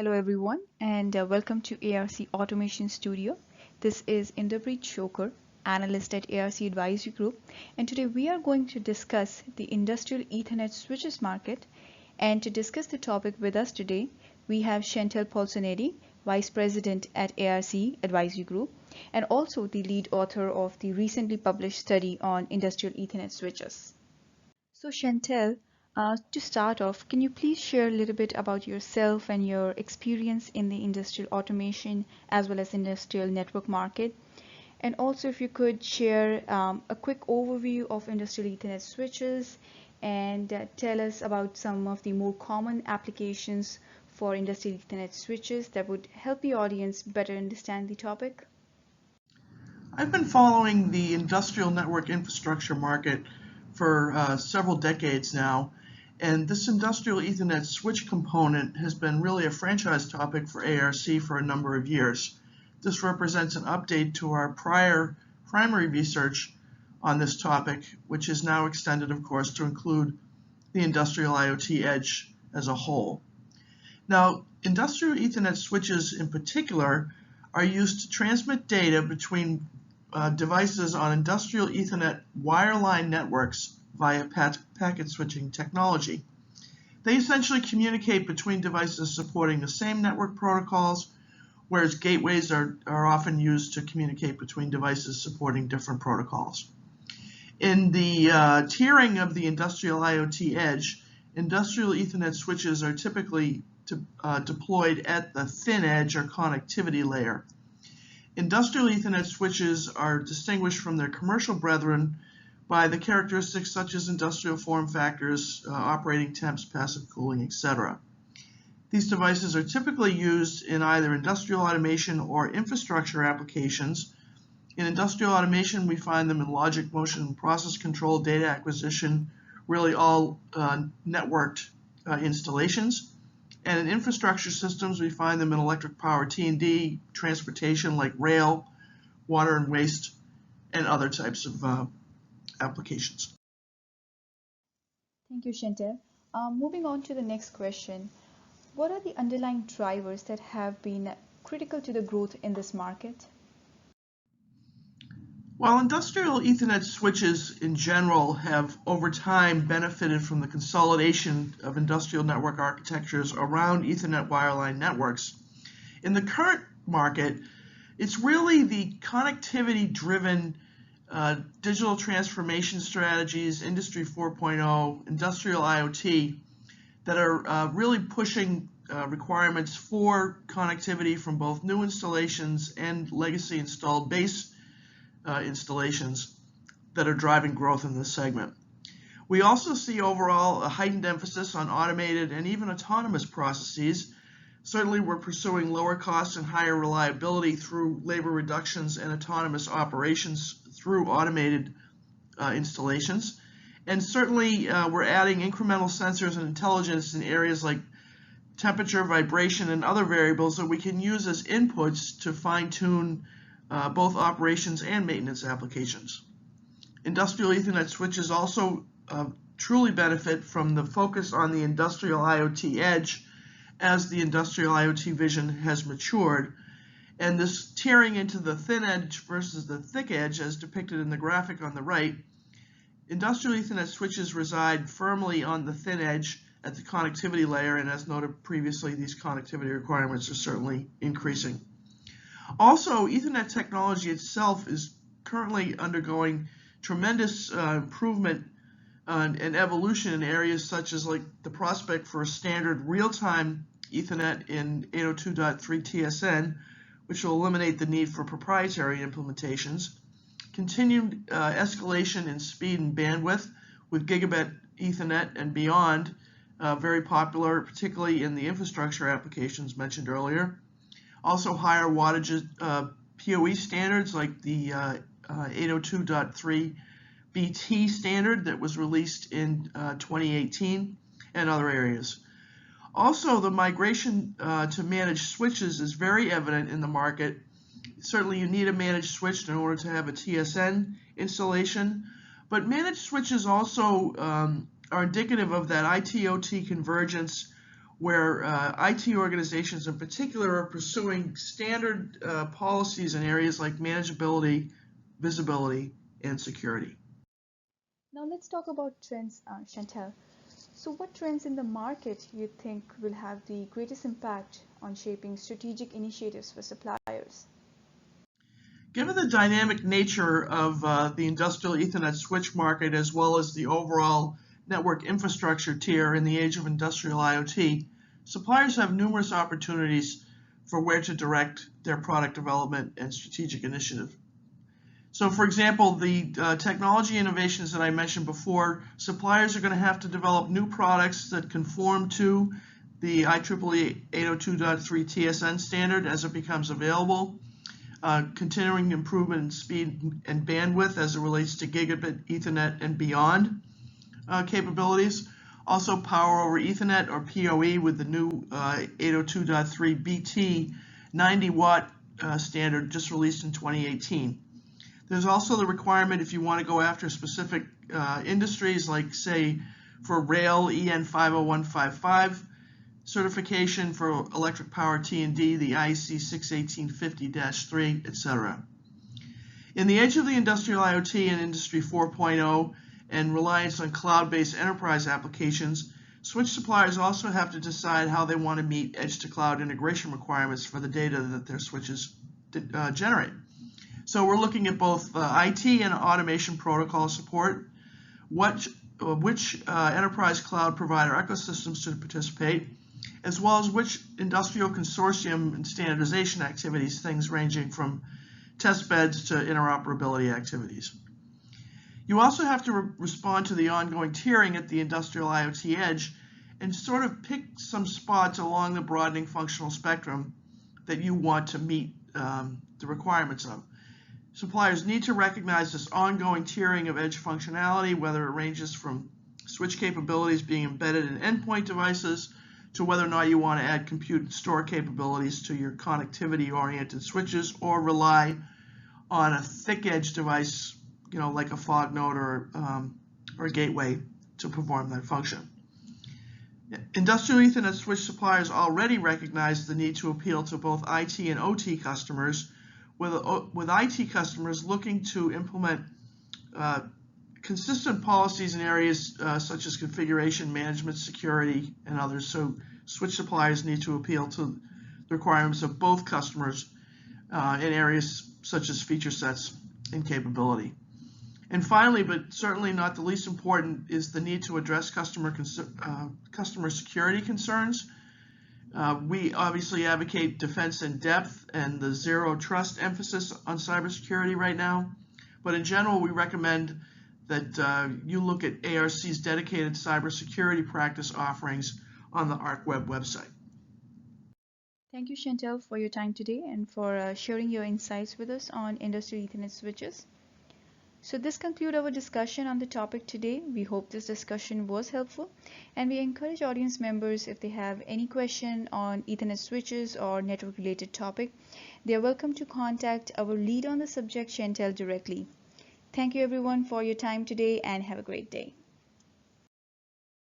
Hello everyone and welcome to ARC Automation Studio. This is Inderpreet Chokar, analyst at ARC Advisory Group, and today we are going to discuss the industrial Ethernet switches market. And to discuss the topic with us today, we have Chantal Polsonetti, Vice President at ARC Advisory Group, and also the lead author of the recently published study on industrial Ethernet switches. So Chantal, to start off, can you please share a little bit about yourself and your experience in the industrial automation as well as industrial network market? And also if you could share a quick overview of industrial Ethernet switches and tell us about some of the more common applications for industrial Ethernet switches that would help the audience better understand the topic. I've been following the industrial network infrastructure market for several decades now, and this industrial Ethernet switch component has been really a franchise topic for ARC for a number of years. This represents an update to our prior primary research on this topic, which is now extended, of course, to include the industrial IoT edge as a whole. Now, industrial Ethernet switches in particular are used to transmit data between devices on industrial Ethernet wireline networks via packet switching technology. They essentially communicate between devices supporting the same network protocols, whereas gateways are often used to communicate between devices supporting different protocols. In the tiering of the industrial IoT edge, industrial Ethernet switches are typically deployed at the thin edge or connectivity layer. Industrial Ethernet switches are distinguished from their commercial brethren by the characteristics such as industrial form factors, operating temps, passive cooling, etc. These devices are typically used in either industrial automation or infrastructure applications. In industrial automation, we find them in logic, motion, and process control, data acquisition, really all networked installations. And in infrastructure systems, we find them in electric power, T&D, transportation like rail, water and waste, and other types of applications. Thank you, Chantal. Moving on to the next question. What are the underlying drivers that have been critical to the growth in this market? While industrial Ethernet switches in general have over time benefited from the consolidation of industrial network architectures around Ethernet wireline networks, in the current market, it's really the connectivity-driven digital transformation strategies, Industry 4.0, industrial IoT, that are really pushing requirements for connectivity from both new installations and legacy installed base installations that are driving growth in this segment. We also see overall a heightened emphasis on automated and even autonomous processes. Certainly we're pursuing lower costs and higher reliability through labor reductions and autonomous operations through automated installations. And certainly we're adding incremental sensors and intelligence in areas like temperature, vibration, and other variables that we can use as inputs to fine-tune both operations and maintenance applications. Industrial Ethernet switches also truly benefit from the focus on the industrial IoT edge as the industrial IoT vision has matured. And this tiering into the thin edge versus the thick edge, as depicted in the graphic on the right, industrial Ethernet switches reside firmly on the thin edge at the connectivity layer, and as noted previously, these connectivity requirements are certainly increasing. Also, Ethernet technology itself is currently undergoing tremendous improvement and evolution in areas such as like the prospect for a standard real-time Ethernet in 802.3 TSN, which will eliminate the need for proprietary implementations. Continued escalation in speed and bandwidth with gigabit Ethernet and beyond, very popular, particularly in the infrastructure applications mentioned earlier. Also higher wattage PoE standards like the 802.3 BT standard that was released in 2018 and other areas. Also, the migration to managed switches is very evident in the market. Certainly you need a managed switch in order to have a TSN installation, but managed switches also are indicative of that IT-OT convergence where IT organizations in particular are pursuing standard policies in areas like manageability, visibility, and security. Now let's talk about trends, Chantal. So what trends in the market you think will have the greatest impact on shaping strategic initiatives for suppliers? Given the dynamic nature of the industrial Ethernet switch market as well as the overall network infrastructure tier in the age of industrial IoT, suppliers have numerous opportunities for where to direct their product development and strategic initiative. So for example, the technology innovations that I mentioned before, suppliers are going to have to develop new products that conform to the IEEE 802.3 TSN standard as it becomes available, continuing improvement in speed and bandwidth as it relates to gigabit Ethernet and beyond capabilities. Also Power over Ethernet, or PoE, with the new 802.3 BT 90 watt standard just released in 2018. There's also the requirement, if you want to go after specific industries, like say for rail, EN 50155 certification, for electric power T&D, the IEC 61850-3, etc. In the age of the industrial IoT and Industry 4.0 and reliance on cloud-based enterprise applications, switch suppliers also have to decide how they want to meet edge-to-cloud integration requirements for the data that their switches generate. So we're looking at both IT and automation protocol support, which enterprise cloud provider ecosystems should participate, as well as which industrial consortium and standardization activities, things ranging from test beds to interoperability activities. You also have to respond to the ongoing tiering at the industrial IoT edge and sort of pick some spots along the broadening functional spectrum that you want to meet the requirements of. Suppliers need to recognize this ongoing tiering of edge functionality, whether it ranges from switch capabilities being embedded in endpoint devices to whether or not you want to add compute and store capabilities to your connectivity-oriented switches or rely on a thick edge device, like a fog node or a gateway to perform that function. Industrial Ethernet switch suppliers already recognize the need to appeal to both IT and OT customers, with IT customers looking to implement consistent policies in areas such as configuration management, security, and others. So switch suppliers need to appeal to the requirements of both customers in areas such as feature sets and capability. And finally, but certainly not the least important, is the need to address customer security concerns. We obviously advocate defense in depth and the zero trust emphasis on cybersecurity right now, but in general we recommend that you look at ARC's dedicated cybersecurity practice offerings on the ArcWeb website. Thank you, Chantal, for your time today and for sharing your insights with us on industrial Ethernet switches. So this concludes our discussion on the topic today. We hope this discussion was helpful, and we encourage audience members, if they have any question on Ethernet switches or network related topic, they are welcome to contact our lead on the subject, Chantal, directly. Thank you everyone for your time today, and have a great day.